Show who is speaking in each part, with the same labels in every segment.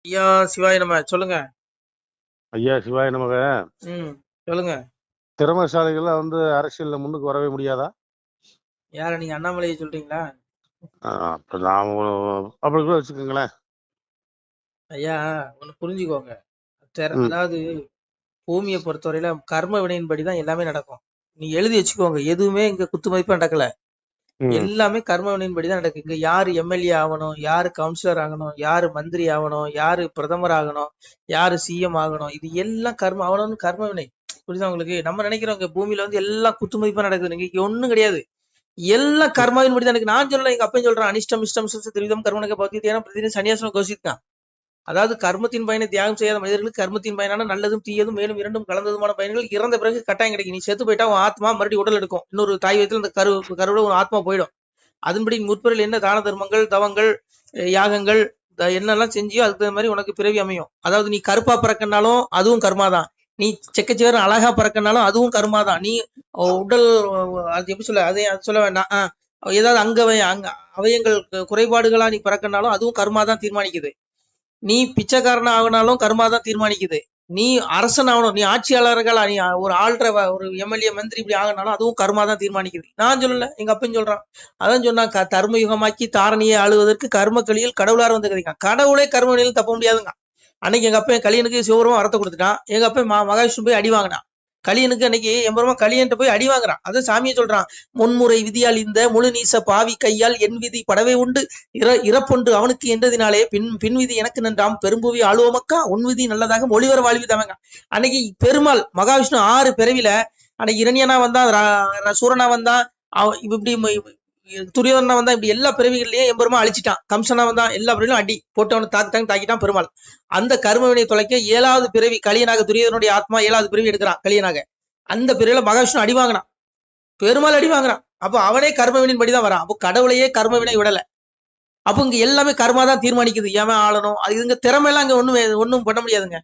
Speaker 1: ஐயா சிவாய நம்ம சொல்லுங்க.
Speaker 2: ஐயா சிவாய நமக.
Speaker 1: ம். சொல்லுங்க.
Speaker 2: திறமைசாலிகள்லாம் அரசியல்ல முன்னுக்கு வரவே முடியாதா?
Speaker 1: யார நீங்க அண்ணாமலையை சொல்றீங்களா?
Speaker 2: அப்ப நான் அப்படி கூட வச்சுக்கோங்களேன்.
Speaker 1: ஐயா ஒண்ணு புரிஞ்சுக்கோங்க.
Speaker 2: ம்,
Speaker 1: அதாவது பூமியை பொறுத்தவரையில கர்ம வினையின்படி தான் எல்லாமே நடக்கும். நீ எழுதி வச்சுக்கோங்க. எதுவுமே இங்க குத்து மதிப்பா நடக்கல.
Speaker 2: ம்.
Speaker 1: எல்லாமே கர்ம வினையின்படி தான் நடக்கு. இங்க யாரு எம்எல்ஏ ஆகணும், யாரு கவுன்சிலர் ஆகணும், யாரு மந்திரி ஆகணும், யாரு பிரதமர் ஆகணும், யாரு சிஎம் ஆகணும், இது எல்லாம் கர்ம அவனவன் கர்ம வினை. புரியுதா உங்களுக்கு? நம்ம நினைக்கிறோம் இங்க பூமியில எல்லாம் குத்து மதிப்பா நடக்குது. இங்க ஒண்ணும் கிடையாது. எல்லாம் கர்மாவின் படி தான் எனக்கு நான் சொல்லல. எங்க அப்பயும் சொல்றான், அனிஷ்டம் இஷ்டம் திருவிதம் கர்மனுக்கு பகுதி பிரதிதினம் சன்னியாசனம் கோஷித்தான். அதாவது கர்மத்தின் பயனை தியாகம் செய்யாத மனிதர்களுக்கு கர்மத்தின் பயனான நல்லதும் தீயதும் மேலும் இரண்டும் கலந்ததுமான பயன்கள் இறந்த பிறகு கட்டாயம் கிடைக்கும். நீ செத்து போயிட்டா உன் ஆத்மா மறுபடியும் உடல் எடுக்கும். இன்னொரு தாய் வயத்துல இந்த கருவில உன் ஆத்மா போயிடும். அதன்படி முற்பிறல் என்ன தான தர்மங்கள் தவங்கள் யாகங்கள் என்னெல்லாம் செஞ்சியோ அதுக்கு தகுந்த மாதிரி உனக்கு பிறவி அமையும். அதாவது நீ கருப்பா பிறக்கனாலும் அதுவும் கர்மாதான். நீ செக்கச்சேர அழகா பிறக்கனாலும் அதுவும் கர்மாதான். நீ உடல் அது எப்படி சொல்ல அதை சொல்ல வேண்டாம். ஏதாவது அங்க அவயங்கள் குறைபாடுகளா நீ பிறக்கனாலும் அதுவும் கர்மா தான் தீர்மானிக்குது. நீ பிச்சைக்காரன் ஆகினாலும் கர்மா தான் தீர்மானிக்குது. நீ அரசன் ஆகணும், நீ ஆட்சியாளர்களா, நீ ஒரு ஆள்ற ஒரு எம்எல்ஏ மந்திரி இப்படி ஆகினாலும் அதுவும் கர்மா தான் தீர்மானிக்குது. நான் சொல்லல, எங்க அப்பன் சொல்றான். அதான் சொன்னான், தர்ம யுகமாக்கி தாரணியை ஆளுவதற்கு கர்ம கலியில் கடவுளார் வந்து கதைக்கான். கடவுளே கர்ம வழியில் தப்ப முடியாதுங்க. அன்னைக்கு எங்க அப்பன் கலியனுக்கு சிவபெருமா வரத்தை கொடுத்துட்டான். எங்க அப்பன் மகாவிஷ்ணு போய் அடி வாங்கினான். கலியனுக்கு அன்னைக்கு எம்பெருமா கலியன்ட்ட போய் அடி வாங்குறான். அதான் சாமியை சொல்றான், முன்முறை விதியால் இந்த முழு நீச பாவி கையால் என் விதி படவே உண்டு இறப்பொன்று அவனுக்கு என்றதினாலே பின்விதி எனக்கு நன்றாம் பெரும்புவி ஆளுவமக்கா உன் விதி நல்லதாக மொழிவர வாழ்விதவங்க. அன்னைக்கு பெருமாள் மகாவிஷ்ணு 6 பிறவில அன்னைக்கு இரணியனா வந்தான், சூரனா வந்தான், இப்படி துரியோதனா வந்தா, இப்படி எல்லா பிறவிகள்லயும் எம்பெருமா அழிச்சிட்டான். கம்சனா வந்தான், எல்லா பிறவிலும் அடி போட்டு அவனை தாக்கிட்டான் பெருமாள். அந்த கர்மவினை தொலைக்க 7வது பிறவி கலியனாக துரியோதனுடைய ஆத்மா 7வது பிறவி எடுக்கிறான் கலியனாக. அந்த பிறவில மகாவிஷ்ணு அடி வாங்கினான், பெருமாள் அடி வாங்குறான். அப்போ அவனே கர்மவினின் படிதான் வரான். அப்போ கடவுளையே கர்மவினை விடல. அப்போ இங்க எல்லாமே கர்மா தான் தீர்மானிக்குது. ஏன் ஆளணும், அது இங்க திறமை எல்லாம் அங்க ஒண்ணும் பண்ண முடியாதுங்க.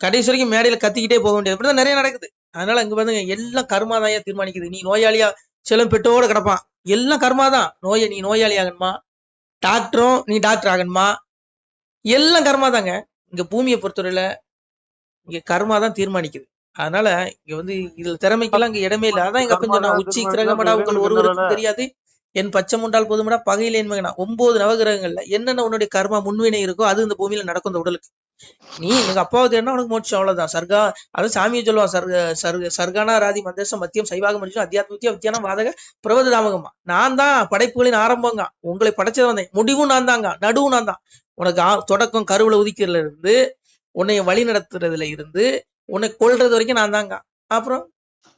Speaker 1: கடைசி வரைக்கும் மேடையில கத்திக்கிட்டே போக முடியாது. இப்படிதான் நிறைய நடக்குது. அதனால இங்க பாருங்க, எல்லாம் கர்மா தான் தீர்மானிக்குது. நீ நோயாளியா சிலம் பெட்டோட கிடப்பான், எல்லாம் கர்மா தான். நீ நோயாளி ஆகணுமா, டாக்டரும் நீ டாக்டர் ஆகணுமா, எல்லாம் கர்மா தாங்க. இங்க பூமியை பொறுத்தவரையில இங்க கர்மா தான் தீர்மானிக்குது. அதனால இங்க இதுல திறமைக்கெல்லாம் இங்க இடமே இல்லை. அதான் எங்க அப்பன் சொன்னா,
Speaker 2: கர்மாதான்
Speaker 1: உச்சி
Speaker 2: தீர்மானிக்குதா அப்ப
Speaker 1: கிரகமடா
Speaker 2: இறைவன்
Speaker 1: உங்கள்
Speaker 2: சொல்லல.
Speaker 1: ஒருவருக்கும் தெரியாது, என் பச்சை முண்டால் போதுமடா பகையில என் மகனா. 9 நவகிரகங்கள்ல என்னென்ன உன்னுடைய கர்மா முன்வினை இருக்கோ அது இந்த பூமியில நடக்கும். இந்த உடலுக்கு நீ எங்க அப்பாவது என்ன உனக்கு மோட்சம், அவ்வளவுதான். சர்கா அதான் சாமியை சொல்லுவான், சர்கானா ராதி மந்தேசம் மத்தியம் சைவாக மனுஷன் அத்தியாத்மித்தியம் வித்தியானம் வாதக பிரபத தாமகமா. நான் தான் படைப்புகளின் ஆரம்பங்க, உங்களை படைச்சது வந்தேன், முடிவும் நான் தாங்க, நடுவும் நான் தான். உனக்கு தொடக்கம் கருவுல உதிக்கிறதுல இருந்து உன்னை வழி நடத்துறதுல இருந்து உன்னை கொல்றது வரைக்கும் நான் தாங்க. அப்புறம்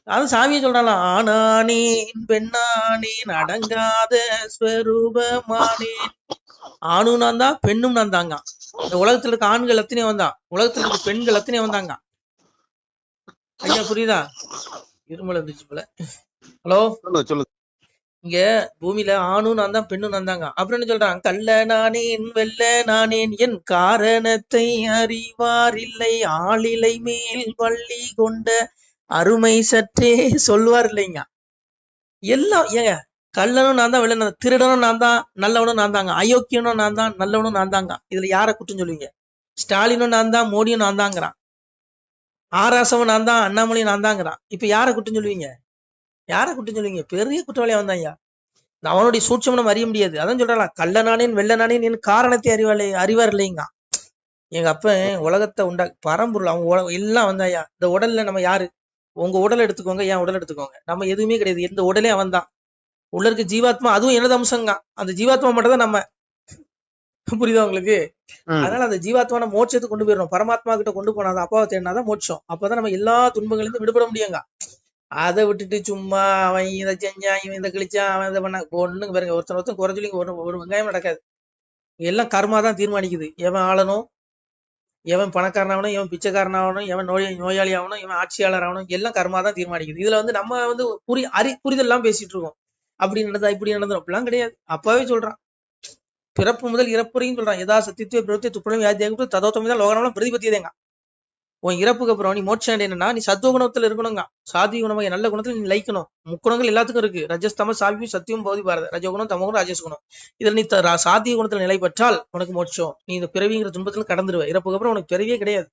Speaker 1: அது சாமியை சொல்றான், ஆனானேன் பெண்ணானேன் அடங்காத ஸ்வரூபமானேன். ஆணும் நான் தான், பெண்ணும் நான் தாங்க. இந்த உலகத்துல இருக்க ஆண்கள் எத்தனையோ வந்தான், உலகத்துல இருக்க பெண்கள் எத்தனையோ வந்தாங்க. ஐயா புரியுதா? இருமல் இருந்துச்சு போல. ஹலோ,
Speaker 2: சொல்லுங்க.
Speaker 1: இங்க பூமியில ஆணும் நான் தான், பெண்ணும் நான் தாங்க. அப்புறம் என்ன சொல்றான், கள்ள நானேன் வெல்ல நானேன் என் காரணத்தை அறிவார் இல்லை ஆளிலை மேல் வள்ளி கொண்ட அருமை சற்றே சொல்வார் இல்லைங்க. எல்லாம் ஏங்க, கள்ளனும் நான் தான், வெள்ளனும் திருடனும் நான் தான், நல்லவனும் நான் தாங்க, அயோக்கியனும் நான் தான், நல்லவனும் நான் தாங்க. இதுல யாரை குற்றம் சொல்லுவீங்க? ஸ்டாலினும் நான் தான், மோடியும் நான் தாங்கிறான், ஆராசவும் நான் தான், அண்ணாமலையும் நான் தாங்கிறான். இப்ப யாரை குற்றம் சொல்லுவீங்க? யாரை குற்றம் சொல்லுவீங்க? பெரிய குற்றவாளியா வந்தான் ஐயா. அவனுடைய சூட்சம் நம்ம அறிய முடியாது. அதான் சொல்றான், கள்ள நானேன் வெள்ள நானேன் என் காரணத்தை அறிவார் இல்லைங்க. எங்க அப்ப உலகத்தை பரம்பொருள் அவன் எல்லாம் வந்தாயா. இந்த உடல்ல நம்ம யாரு? உங்க உடல் எடுத்துக்கோங்க, என் உடல் எடுத்துக்கோங்க, நம்ம எதுவுமே கிடையாது. எந்த உடலே அவன் தான். உள்ள இருக்க ஜீவாத்மா அதுவும் எனது அம்சங்க. அந்த ஜீவாத்மா மட்டும் தான் நம்ம. புரியுதா உங்களுக்கு? அதனால அந்த ஜீவாத்மான மோட்சத்துக்கு கொண்டு போயிடணும். பரமாத்மா கிட்ட கொண்டு போனாதான், அப்பாவை தேடினாதான் மோட்சம். அப்பதான் நம்ம எல்லா துன்பங்களிலிருந்து விடுபட முடியுங்க. அதை விட்டுட்டு சும்மா அவன் இதை செஞ்சான், இவன் இதை கிழிச்சான், அவன் இதை பண்ண ஒண்ணுங்க பாருங்க. ஒருத்தன் குறை சொல்லி ஒரு வெங்காயம் நடக்காது. எல்லாம் கர்மா தான் தீர்மானிக்குது. எவன் ஆளணும், எவன் பணக்காரனாகணும், எவன் பிச்சைக்காரனாகணும், எவன் நோயாளி ஆகணும், எவன் ஆட்சியாளர் ஆகணும், எல்லாம் கர்மா தான் தீர்மானிக்குது. இதுல நம்ம புரிதல் எல்லாம் பேசிட்டு இருக்கோம். அப்படி நடந்தா இப்படி நடந்தோம், அப்படிலாம் கிடையாது. அப்பாவே சொல்றான், பிறப்பு முதல் இறப்பு வரைக்கும் சொல்றான், எதா சத்தியத்துவ பிரவர்த்தி துப்புரம் வியாதியாக ததோத்தமே தான் லோகநாமம் பிரதிபத்தியதேங்க. உன் இறப்புக்கு அப்புறம் நீ மோட்சம் அடையணும்னா நீ சத்துவ குணத்துல இருக்கணுங்க. சாதி குணமாக நல்ல குணத்துல நீ லைக்கணும். முக்குணங்கள் எல்லாத்துக்கும் இருக்கு. ரஜஸ்தம சால்வி சத்தியம் போதி பாரத. ரஜகுணம் தமகுணம் ராஜஸ் குணம். இதுல நீ சாதிய குணத்துல நிலை பெற்றால் உனக்கு மோட்சம். நீ இந்த பிறவிங்கிற துன்பத்துல கடந்துருவ. இறப்புக்கு அப்புறம் உனக்கு பிறவியே கிடையாது.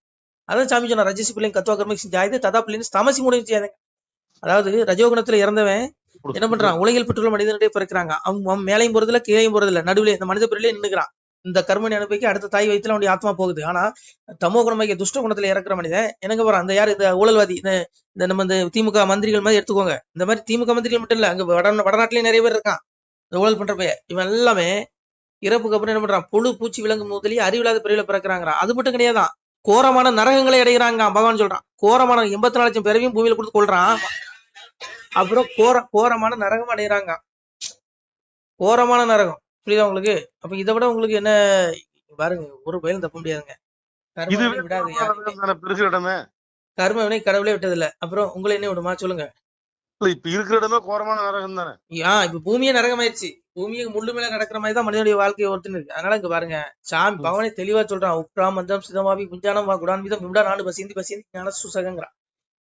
Speaker 1: அதான் சாமி சொன்னா, ரஜசி பிள்ளைங்க கத்துவா கர்ம ஜாயுது ததா பிள்ளைங்க தமசி மூட செய்யாதுங்க. அதாவது ரஜோகுணத்துல இறந்தவன் என்ன பண்றான், உலகில் பெற்றுள்ள மனிதனுடைய பிறக்கிறாங்க. அவன் மேலையும் போறதில்ல கீழையும் போறதில்ல, நடுவில் இந்த மனித பிறவிலே நின்னுக்கிறான். இந்த கர்மனை அனுபவிக்க அடுத்த தாய் வயிற்றுல அவனுடைய ஆத்மா போகுது. ஆனா தமோ குணமாகிய துஷ்ட குணத்துல இறக்குற மனிதன் என்னங்க போறான், அந்த யாரு இந்த ஊழல்வாதி, இந்த நம்ம இந்த திமுக மந்திரிகள் மாதிரி எடுத்துக்கோங்க. இந்த மாதிரி திமுக மந்திரிகள் மட்டும் இல்ல, அங்க வடநாட்டிலேயே நிறைய பேர் இருக்கான் இந்த ஊழல் பண்ற பையன். இவன் எல்லாமே இறப்புக்கு அப்புறம் என்ன பண்றான், புழு பூச்சி விலங்கு முதலியே அறிவில்லாத பிறவில பிறக்கிறாங்க. அது மட்டும் கிடையாதான், கோரமான நரகங்களை அடைகிறாங்க. பகவான் சொல்றான், கோரமான 84 லட்சம் பிறவியும் பூமியில கொடுத்து கொள்றான். அப்புறம் கோரமான நரகம் அடைகிறாங்க. கோரமான நரகம், புரியுதா உங்களுக்கு? அப்ப இதை விட உங்களுக்கு என்ன பாருங்க, ஒரு பயிலும் தப்ப முடியாதுங்க. கர்மவினை விடாது யாருமே. கர்மவினை கடவுளே விட்டதில்ல. அப்புறம் உங்களை என்ன விடுமா சொல்லுங்க?
Speaker 2: இப்ப இருக்கிற இடமே கோரமான நரகம் தானே.
Speaker 1: இப்ப பூமியே நரகமாயிருச்சு. பூமியை முள்ளு மேல நடக்கிற மாதிரி தான் மனிதனுடைய வாழ்க்கையை ஒருத்தன் இருக்கு. அதனால இங்க பாருங்க, சாமி பகவானே தெளிவா சொல்றான், உக்ரா மந்தம் சிதமாவி குஞ்சானம் குடான் மீதம் விடா நாடு பசிந்தி பசிந்தி ஞான சுசகங்கிறான்.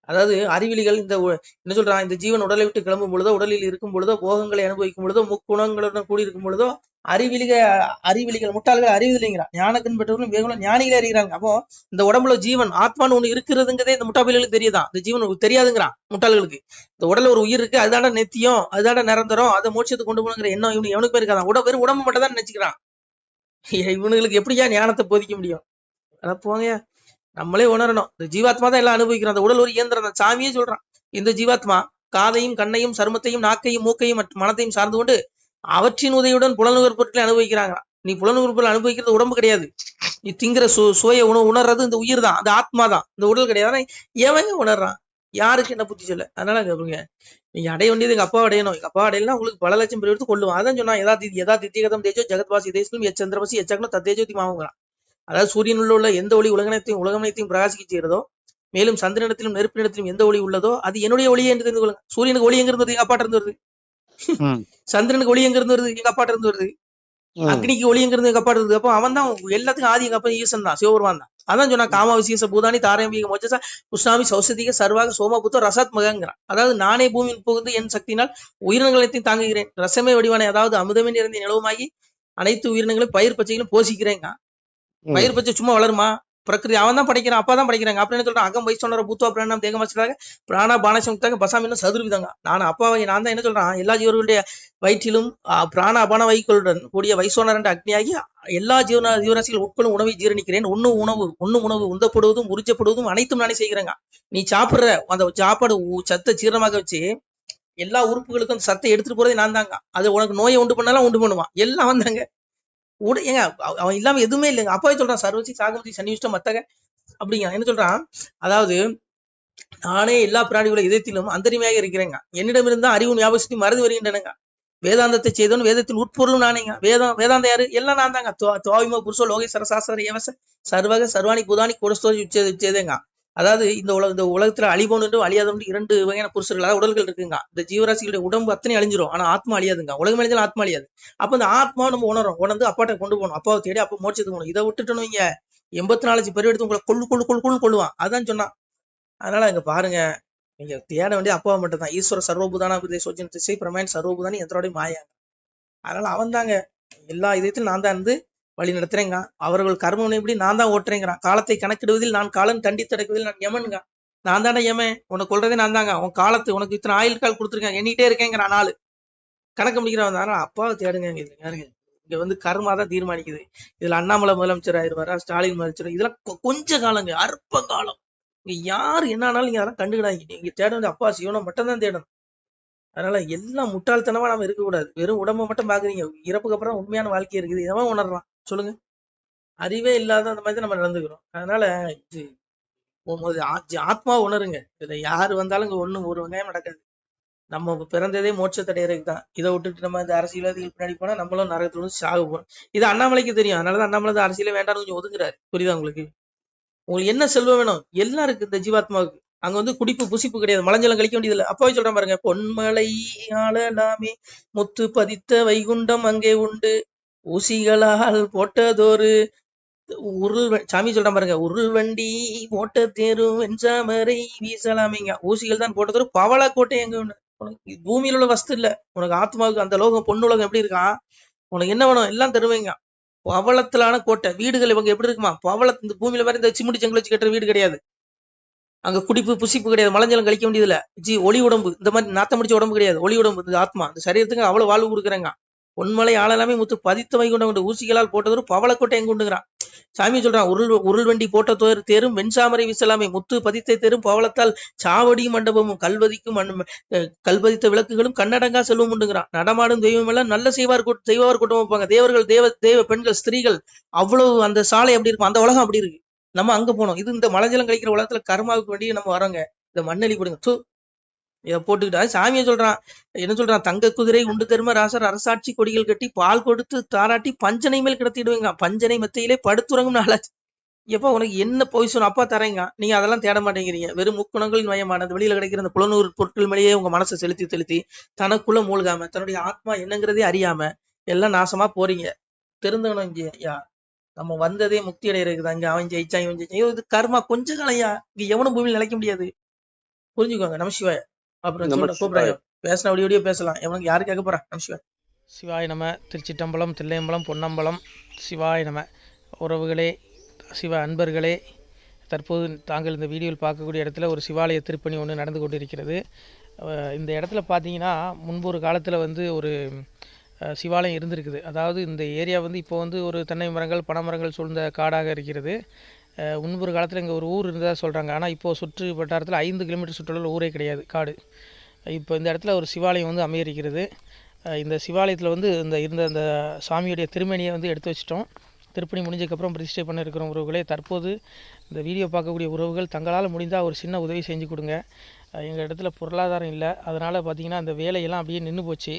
Speaker 1: அதாவது அறிவிலிகள் இந்த என்ன சொல்றான், இந்த ஜீவன் உடலை விட்டு கிளம்பும் பொழுதோ, உடலில் இருக்கும் பொழுதோ, போகங்களை அனுபவிக்கும் பொழுதோ, முக்குணங்களுடன் கூடி இருக்கும் பொழுதோ அறிவிலிகள் முட்டாள்கள் அறிவில்லைங்கிறான். ஞானக்கண் பெற்றவர்களும் வேகங்களும் ஞானிகளே அறிகிறாங்க. அப்போ இந்த உடம்புல ஜீவன் ஆத்மான்னு ஒண்ணு இருக்கிறதுங்கிறதே இந்த முட்டாள்களுக்கு தெரியுதான். இந்த ஜீவன் தெரியாதுங்கிறான் முட்டாள்களுக்கு. இந்த உடல்ல ஒரு உயிர் இருக்கு, அதுதான நெத்தியம், அதுதான நிரந்தரம், அதை மோட்சத்துக்கு கொண்டு போகணுங்கிற எண்ணம் எவனுக்கு இருக்காதான். வெறும் உடம்பு மட்டும் தான் நினைச்சுக்கிறான். இவனுங்களுக்கு எப்படியா ஞானத்தை போதிக்க முடியும்? அத போங்க, நம்மளே உணரணும். இந்த ஜீவாத்மா தான் எல்லாம் அனுபவிக்கிறோம். அந்த உடல் ஒரு இயந்திரம் தான். சாமியே சொல்றான், இந்த ஜீவாத்மா காதையும் கண்ணையும் சருமத்தையும் நாக்கையும் மூக்கையும் மனத்தையும் சார்ந்து கொண்டு அவற்றின் உதவியுடன் புலனுகர் பொருட்களை அனுபவிக்கிறாங்க. நீ புலனுகர் பொருள் அனுபவிக்கிறது உடம்பு கிடையாது. நீ திங்கிற சுய உணவு உணர்றது இந்த உயிர் தான், அந்த ஆத்மா தான், இந்த உடல் கிடையாது. எவங்க உணர்றான்? யாருக்கு என்ன புத்தி சொல்ல? அதனால கேளுங்க, நீங்க அடைய வேண்டியது எங்க அப்பா அடையணும். எங்க அப்பா அடையலாம் உங்களுக்கு பல லட்சம் பேர் எடுத்து கொள்ளுவான். அதான் சொன்னா, எதா தித்திகதம் தேஜோ ஜெகத்வாசி தேசம் எச்சந்திரவாசி எச்சக்னோ தத்தேஜோதி மாவுங்கிறான். அதாவது சூரியனுள்ள உள்ள எந்த ஒளி உலகனைத்தையும் பிரகாசிக்க செய்யறதோ, மேலும் சந்திரனிடத்திலும் நெருப்பினிடத்திலும் எந்த ஒளி உள்ளதோ அது என்னுடைய ஒளியே என்று தெரிந்து கொள்ளுங்க. சூரியனுக்கு ஒளி எங்க இருந்தது? எங்க அப்பாட்ட இருந்து வருது. சந்திரனுக்கு ஒளி எங்க இருந்து வருது? எங்க அப்பாட்ட இருந்து வருது. அக்னிக்கு ஒளி எங்க இருந்து? எங்க அப்பாட்ட இருந்து. அப்போ அவன் தான் எல்லாத்துக்கும் ஆதி. எங்க அப்பா ஈசன் தான், சிவபெருமான் தான். அதான் சொன்னா, காமா விசேஷ பூதானி தாரம்பிக மோச்சசா குஷ்ணாமி சௌசதிக சர்வாக சோமபுத்தோ ரசாத்மகங்கிறான். அதாவது நானே பூமியில் புகுந்து என் சக்தியினால் உயிரினங்களையும் தாங்குகிறேன். ரசமே வடிவானே, அதாவது அமுதமே நிறைந்த நிலவுமாகி அனைத்து உயிரினங்களையும் பயிர் பச்சைகளும் போஷிக்கிறேங்க. பயிர் பச்சை சும்மா வளருமா? பிரகிருதி அவன் தான் படைக்கிறான், அப்பா தான் படைக்கிறாங்க. அப்புறம் என்ன சொல்றான், அகம் வைசோனர பூத்துவா பிராணம் தேகம் வச்சுட்டாங்க பிராணா பானசமுக்தாக பசாமின்னு சதுர்விதங்க. நான் அப்பாவை நான் தான் என்ன சொல்றான், எல்லா ஜீவர்களுடைய வயிற்றிலும் பிராண அபான வைகளுடன் கூடிய வைசோனர் என்ற அக்னியாகி எல்லா ஜீவராசிகள் உட்கொள்ளும் உணவை ஜீரணிக்கிறேன். ஒன்னும் உணவு உந்தப்படுவதும் உறிஞ்சப்படுவதும் அனைத்தும் நானே செய்கிறேங்க. நீ சாப்பிடுற அந்த சாப்பாடு சத்தை ஜீரணமாக வச்சு எல்லா உறுப்புகளுக்கும் அந்த சத்தை எடுத்துட்டு போறதே நான் தாங்க. அது உனக்கு நோயை உண்டு பண்ணாலும் உண்டு பண்ணுவான். எல்லாம் வந்தாங்க ஏங்க, அவன் இல்லாம எதுவுமே இல்லைங்க. அப்பாவே சொல்றான், சர்வசி சாகமதி சன்னிவிஷ்டம் மத்தக அப்படிங்க. என்ன சொல்றான், அதாவது நானே எல்லா பிராணிகளோட இதயத்திலும் அந்தரிமையாக இருக்கிறேங்க. என்னிடம் இருந்தா அறிவும் ஞாபகத்தையும் மறந்து வருகின்றனங்க. வேதாந்தத்தை செய்தவன் வேதத்தின் உட்பொருளும் நானேங்க. வேதாந்த யாரு? எல்லாம் நான் தாங்க. துவாவிமோ புருஷோ லோகை சரசாஸ்திர ஏவச சர்வக சர்வாணி புதானி கொடுஸ்தோதி உச்சேதேங்க. அதாவது இந்த உலகத்துல அழிபோன்னு அழியாதவன் 2 வகையான புருஷர்கள், அதாவது உடல்கள் இருக்குங்க. இந்த ஜீவராசிகளுடைய உடம்பு அத்தனை அழிஞ்சிரும், ஆனா ஆத்மா அழியாதுங்க. உலகம் அழிஞ்சாலும் ஆத்மா அழியாது. அப்ப இந்த ஆத்மா நம்ம உணர்ந்து அப்பாட்ட கொண்டு போகணும். அப்பாவை தேடி அப்ப மோட்சத்துக்கு போகணும். இதை விட்டுட்டோம் இங்க 84 பேர் எடுத்து உங்களை கொள்ளுவான். அதான் சொன்னான். அதனால இங்க பாருங்க, நீங்க தேட வேண்டிய அப்பாவை மட்டும் தான். ஈஸ்வர சர்வபூதானா சோஜன திசை பிரமாயன் சர்வபூதானி எந்தோடைய மாயா. அதனால அவன் தாங்க எல்லா இதயத்திலும் நான் தான் இருந்து வழி நடத்துறேங்க. அவர்கள் கர்மம் எப்படி நான் தான் ஓட்டுறேங்கிறான். காலத்தை கணக்கிடுவதில் நான் காலன், தண்டித்தடைக்குவதில் நான் யமனுங்க. நான் தானே யமன், உனக்கு கொள்றதே நான் தாங்க. உன் காலத்து உனக்கு இத்தனை ஆயுள் கால் கொடுத்துருக்கேன், எண்ணிட்டே இருக்கேங்கிறான். நாலு கணக்கு முடிக்கிறவன். அதனால அப்பாவை தேடுங்க. இங்க கர்மா தான் தீர்மானிக்குது. இதுல அண்ணாமலை முதலமைச்சர் ஆயிடுவாரா, ஸ்டாலின் முதலமைச்சர், இதெல்லாம் கொஞ்ச காலங்க, அற்ப காலம். இங்க யாரு என்ன ஆனாலும் நீங்க அதெல்லாம் கண்டுக்கிடாங்க. நீங்க தேட வேண்டிய அப்பா சிவனை மட்டும் தான் தேடணும். அதனால எல்லாம் முட்டாள்தனமா நம்ம இருக்கக்கூடாது. வெறும் உடம்ப மட்டும் பாக்குறீங்க. இறப்புக்கு அப்புறம் உண்மையான வாழ்க்கை இருக்குது. இதெல்லாம் உணர்றான் சொல்லுங்க. அறிவே இல்லாத அந்த மாதிரி நம்ம நடந்துக்கிறோம். அதனால இது ஆத்மா உணருங்க. இதுல யாரு வந்தாலும் இங்க ஒரு வெங்காயம் நடக்காது. நம்ம பிறந்ததே மோட்சத்தடையறதுக்கு தான். இதை விட்டுட்டு நம்ம இந்த அரசியல்வாதிகள் பின்னாடி போனா நம்மளும் நரகத்தோடு சாக போறோம். இது அண்ணாமலைக்கு தெரியும். அதனாலதான் அண்ணாமலை அரசியலே வேண்டாம்னு கொஞ்சம் ஒதுங்குறாரு. புரியுதா உங்களுக்கு? உங்களுக்கு என்ன செல்வம் வேணும்? எல்லாம் இருக்கு இந்த ஜீவாத்மாவுக்கு. அங்க குடிப்பு புசிப்பு கிடையாது, மலஞ்சலம் கழிக்க வேண்டியது இல்லை. அப்பாவே சொல்றேன் பாருங்க, பொன்மலை ஆளலாமே முத்து பதித்த வைகுண்டம் அங்கே உண்டு ஊசிகளால் போட்டதொரு சாமி சொல்றான் பாருங்க, உருள் வண்டி ஓட்ட தேரும் வெஞ்சாமரை வீசலாமேங்க. ஊசிகள் தான் போட்ட தேரும் பவளக்கோட்டை எங்க உண்டு? உனக்கு பூமியில உள்ள வஸ்து இல்ல, உனக்கு ஆத்மாவுக்கு அந்த லோகம் பொண்ணுலகம் எப்படி இருக்கான்? உனக்கு என்ன வேணும் எல்லாம் தருவீங்க. பவளத்திலான கோட்டை. வீடுகள் இவங்க எப்படி இருக்குமா? இந்த பூமியில மாதிரி இந்த சிமுடி செங்கல் வச்சு கட்டுற வீடு கிடையாது. அங்க குடிப்பு புசிப்பு கிடையாது, மலஞ்சலம் கழிக்க வேண்டியதுல. ஒளி உடம்பு, இந்த மாதிரி நாத்தம் முடிச்ச உடம்பு கிடையாது. ஒளி உடம்பு, இந்த ஆத்மா, இந்த சரீரத்துக்கு அவ்வளவு வாழ்வு கொடுக்குறாங்க. பொன்மலை ஆளலாமே முத்து பதித்த வைகுண்டம் ஊசிகளால் போட்டதொரு பவளக்கோட்டை எங்க உண்டுங்கிறான். சாமி சொல்றான், உருள் வண்டி போட்ட தேரும் வெண்சாமரை வீசலாமே, முத்து பதித்த தேரும் பவளத்தால் சாவடியும் மண்டபமும் கல்வதித்த விளக்குகளும் கண்ணடங்கா செல்வம் உண்டுங்கிறான். நடமாடும் தெய்வம் எல்லாம் நல்ல செய்வார் கூட்டம் வைப்பாங்க. தேவர்கள், தேவ பெண்கள், ஸ்திரீகள், அவ்வளவு அந்த சாலை அப்படி இருக்கும், அந்த உலகம் அப்படி இருக்கு. நம்ம அங்க போனோம். இது இந்த மலஜலம் கழிக்கிற உலகத்துல கர்மாவுக்கு வேண்டிய நம்ம வரோங்க. இந்த மண்ணெளி போடுங்க இதை போட்டுக்கிட்டா சாமியை சொல்றான். என்ன சொல்றான்? தங்க குதிரை உண்டு தரும ராசர் அரசாட்சி கொடிகள் கட்டி பால் கொடுத்து தாராட்டி பஞ்சனை மேல் கிடத்திடுவேங்க. பஞ்சனை மெத்தையிலே படுத்துறங்கும் நாளாச்சு. எப்ப உனக்கு என்ன பொய்சன் அப்பா தரேங்க, நீங்க அதெல்லாம் தேட மாட்டேங்கிறீங்க. வெறும் முக்குணங்களின் மயமானது வெளியில கிடைக்கிற அந்த புலனூர் பொருட்கள் மேலேயே உங்க மனசை செலுத்தி தனக்குள்ள மூழ்காம தன்னுடைய ஆத்மா என்னங்கிறதே அறியாம எல்லாம் நாசமா போறீங்க. தெரிந்துக்கணும். இங்க ஐயா, நம்ம வந்ததே முக்தி அடையிறதுக்கு தான். இங்க அவன் ஜெயிச்சான் இவன் ஜெயிச்சான், இது கர்மா. கொஞ்ச காலையா இங்க எவனும் பூமியில் நிலைக்க முடியாது. புரிஞ்சுக்கோங்க. நமசிவாய. அப்புறம் கூப்பிடுறாங்க, பேசின அப்படியே பேசலாம். எவனுக்கு யாரு கேட்க போறான்? நமசிவாய. சிவாய் நம. திருச்சிட்டம்பலம், தில்லையம்பலம், பொன்னம்பலம். சிவாய் நம. உறவுகளே, சிவ அன்பர்களே, தற்போது தாங்கள் இந்த வீடியோவில் பார்க்கக்கூடிய இடத்துல ஒரு சிவாலய திருப்பணி ஒன்று நடந்து கொண்டிருக்கிறது. இந்த இடத்துல பார்த்தீங்கன்னா முன்பு ஒரு காலத்தில் ஒரு சிவாலயம் இருந்திருக்குது. அதாவது இந்த ஏரியா இப்போ ஒரு தென்னை மரங்கள், பனை மரங்கள் சூழ்ந்த காடாக இருக்கிறது. முன்பொரு காலத்தில் இங்கே ஒரு ஊர் இருந்ததாக சொல்கிறாங்க. ஆனால் இப்போது சுற்று வட்டாரத்தில் 5 கிலோமீட்டர் சுற்றுலா ஊரே கிடையாது, காடு. இப்போ இந்த இடத்துல ஒரு சிவாலயம் அமையிருக்கிறது. இந்த சிவாலயத்தில் இருந்த அந்த சாமியுடைய திருமணியை எடுத்து வச்சிட்டோம். திருப்பணி முடிஞ்சதுக்கப்புறம் பிரதிஷ்டை பண்ண இருக்கிற உறவுகளே, தற்போது இந்த வீடியோ பார்க்கக்கூடிய உறவுகள் தங்களால் முடிந்தால் ஒரு சின்ன உதவி செஞ்சு கொடுங்க. எங்கள் இடத்துல பொருளாதாரம் இல்லை, அதனால் பார்த்திங்கன்னா அந்த வேலையெல்லாம் அப்படியே நின்று போச்சு.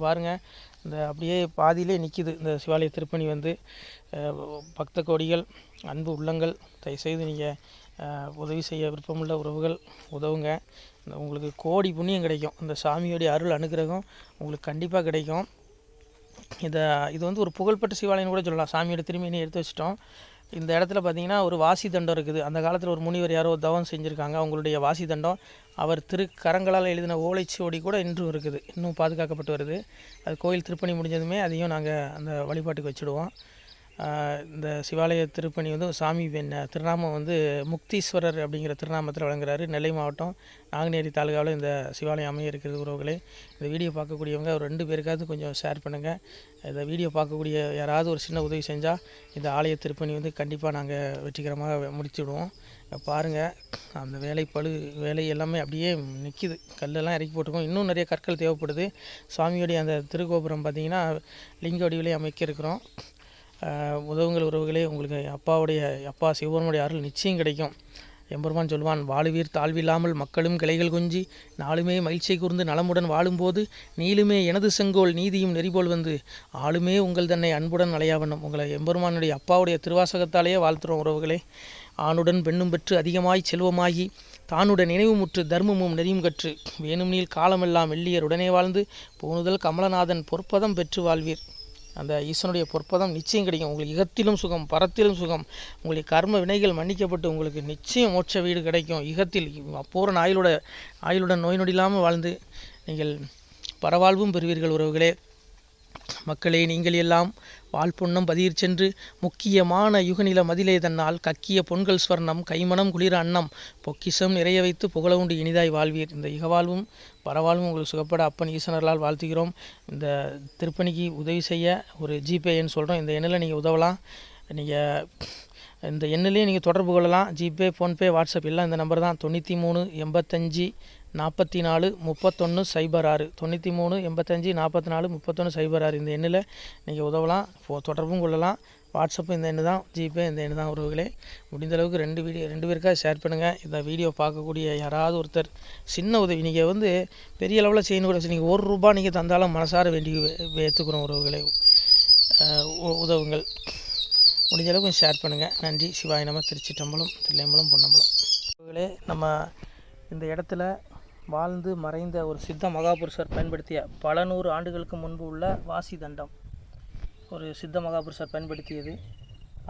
Speaker 1: பாருங்கள், இந்த அப்படியே பாதியிலே நிற்கிது இந்த சிவாலய திருப்பணி. பக்த கோடிகள், அன்பு உள்ளங்கள், தயவுசெய்து நீங்கள் உதவி செய்ய விருப்பமுள்ள உறவுகள் உதவுங்க. உங்களுக்கு கோடி புண்ணியம் கிடைக்கும். இந்த சாமியோடைய அருள் அனுகிரகம் உங்களுக்கு கண்டிப்பாக கிடைக்கும். இது ஒரு புகழ்பெற்ற சிவாலயம் கூட சொல்லலாம். சாமியோட திருமணியை எடுத்து வச்சிட்டோம். இந்த இடத்துல பார்த்திங்கன்னா ஒரு வாசி தண்டம் இருக்குது. அந்த காலத்தில் ஒரு முனிவர் யாரோ தவம் செஞ்சுருக்காங்க. அவங்களுடைய வாசி தண்டம் அவர் திருக்கரங்களால் எழுதின ஓலைச்சுவடி கூட இன்றும் இருக்குது, இன்னும் பாதுகாக்கப்பட்டு வருது. அது கோயில் திருப்பணி முடிஞ்சதுமே அதையும் நாங்கள் அந்த வழிபாட்டுக்கு வச்சுடுவோம். இந்த சிவாலய திருப்பணி சாமி திருநாமம் முக்தீஸ்வரர் அப்படிங்கிற திருநாமத்தில் வழங்குறாரு. நெல்லை மாவட்டம் நாங்குநேரி தாலுகாவில் இந்த சிவாலயம் அமைய இருக்கிறது. உறவுகளே, இந்த வீடியோ பார்க்கக்கூடியவங்க ஒரு 2 பேருக்காவது கொஞ்சம் ஷேர் பண்ணுங்கள். இந்த வீடியோ பார்க்கக்கூடிய யாராவது ஒரு சின்ன உதவி செஞ்சால் இந்த ஆலய திருப்பணி கண்டிப்பாக நாங்கள் வெற்றிகரமாக முடிச்சுடுவோம். பாருங்கள், அந்த வேலை எல்லாமே அப்படியே நிற்கிது. கல்லெல்லாம் இறக்கி போட்டிருக்கோம். இன்னும் நிறைய கற்கள் தேவைப்படுது. சுவாமியோடைய அந்த திருக்கோபுரம் பார்த்திங்கன்னா லிங்க வடிவிலே அமைக்க இருக்கிறோம். உதவுங்கள் உறவுகளே. உங்களுக்கு அப்பா சிவபெருமானுடைய அருள் நிச்சயம் கிடைக்கும். எம்பெருமான் சொல்வான், வாழுவீர் தாழ்வில்லாமல் மக்களும் கிளைகள் கொஞ்சி நாளுமே மகிழ்ச்சியை கூர்ந்து நலமுடன் வாழும்போது நீளுமே எனது செங்கோல் நீதியும் நெறிபோல் ஆளுமே உங்கள் தன்னை அன்புடன் அலையாவண்ணம். உங்களை எம்பெருமானுடைய அப்பாவுடைய திருவாசகத்தாலேயே வாழ்த்துறோம் உறவுகளே. ஆணுடன் பெண்ணும் பெற்று அதிகமாய் செல்வமாகி தானுடன் நினைவுமுற்று தர்மமும் நெறியும் கற்று வேணும் நீள் காலமெல்லாம் வெள்ளியர் உடனே வாழ்ந்து போனுதல் கமலநாதன் பொற்பதம் பெற்று வாழ்வீர். அந்த ஈசனுடைய பொற்பதம் நிச்சயம் கிடைக்கும். உங்களுக்கு இகத்திலும் சுகம், பரத்திலும் சுகம். உங்களுடைய கர்ம வினைகள் மன்னிக்கப்பட்டு உங்களுக்கு நிச்சயம் மோட்ச வீடு கிடைக்கும். இகத்தில் பூரண ஆயுளுடன் நோய் நொடி இல்லாமல் வாழ்ந்து நீங்கள் பரவாழ்வும் பெறுவீர்கள் உறவுகளே. மக்களே, நீங்கள் எல்லாம் வாழ்பொன்னம் பதியிற் சென்று முக்கியமான யுகநில மதிலே தன்னால் கக்கிய பொன்கள் ஸ்வர்ணம் கைமணம் குளிர அன்னம் பொக்கிஷம் நிறைய வைத்து புகழ உண்டு இனிதாய் வாழ்வீர். இந்த இகவாழ்வும் பரவாழ்வும் உங்களுக்கு சுகப்பட அப்பன் ஈசனர்களால் வாழ்த்துகிறோம். இந்த திருப்பணிக்கு உதவி செய்ய ஒரு ஜிபே எண் சொல்கிறோம். இந்த எண்ணில் நீங்கள் உதவலாம். நீங்கள் இந்த எண்ணிலேயே நீங்கள் தொடர்பு கொள்ளலாம். ஜிபே, ஃபோன்பே, வாட்ஸ்அப் எல்லாம் இந்த நம்பர் தான். 93 85 44 31 06 93 85 44 31 06. இந்த எண்ணில் நீங்கள் உதவலாம், தொடர்பும் கொள்ளலாம். வாட்ஸ்அப்பு இந்த எண்ணு தான், ஜிபே இந்த எண்ணு தான் உறவுகளே. முடிந்தளவுக்கு 2 பேருக்காக ஷேர் பண்ணுங்கள். இந்த வீடியோ பார்க்கக்கூடிய யாராவது ஒருத்தர் சின்ன உதவி, நீங்கள் பெரிய அளவில் செய்யணும் கூட, நீங்கள் ₹1 நீங்கள் தந்தாலும் மனசார வேண்டி ஏற்றுக்கிறோம் உறவுகளே. உதவுங்கள். முடிஞ்ச அளவுக்கு கொஞ்சம் ஷேர் பண்ணுங்கள். நன்றி. சிவாய நம. திருச்சிட்டம்பலம், தில்லையம்பலம், பொன்னம்பலம். உறவுகளே, நம்ம இந்த இடத்துல வாழ்ந்து மறைந்த ஒரு சித்த மகாபுருஷர் பயன்படுத்திய பல 100 ஆண்டுகளுக்கு முன்பு உள்ள வாசி தண்டம் ஒரு சித்த மகாபுருஷர் பயன்படுத்தியது.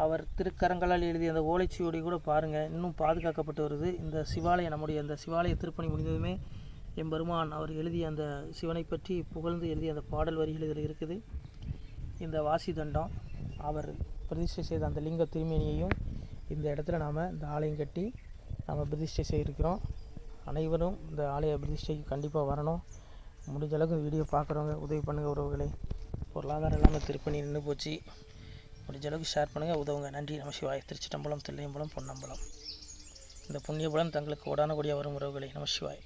Speaker 1: அவர் திருக்கரங்களால் எழுதிய அந்த ஓலைச்சுவடி கூட பாருங்கள், இன்னும் பாதுகாக்கப்பட்டு வருது. இந்த சிவாலயம், நம்முடைய அந்த சிவாலய திருப்பணி முடிந்ததுமே எம்பெருமான் அவர் எழுதிய அந்த சிவனை பற்றி புகழ்ந்து எழுதிய அந்த பாடல் வரிகள் இதில் இருக்குது. இந்த வாசி தண்டம், அவர் பிரதிஷ்டை செய்த அந்த லிங்க திருமேனியையும் இந்த இடத்துல நாம் இந்த ஆலயம் கட்டி நாம் பிரதிஷ்டை செய்திருக்கிறோம். அனைவரும் இந்த ஆலய பிரதிஷ்டைக்கு கண்டிப்பாக வரணும். முடிஞ்ச அளவுக்கு வீடியோ பார்க்குறவங்க உதவி பண்ணுங்கள் உறவுகளை. பொருளாதாரம் இல்லாமல் திருப்பணி நின்று போச்சு. முடிஞ்ச அளவுக்கு ஷேர் பண்ணுங்கள், உதவுங்க. நன்றி. நம சிவாய. திருச்சிட்டம்பலம், தில்லையம்பலம், பொன்னம்பலம். இந்த புண்ணியபலம் தங்களுக்கு உடான கூடிய வரும் உறவுகளை. நம சிவாய.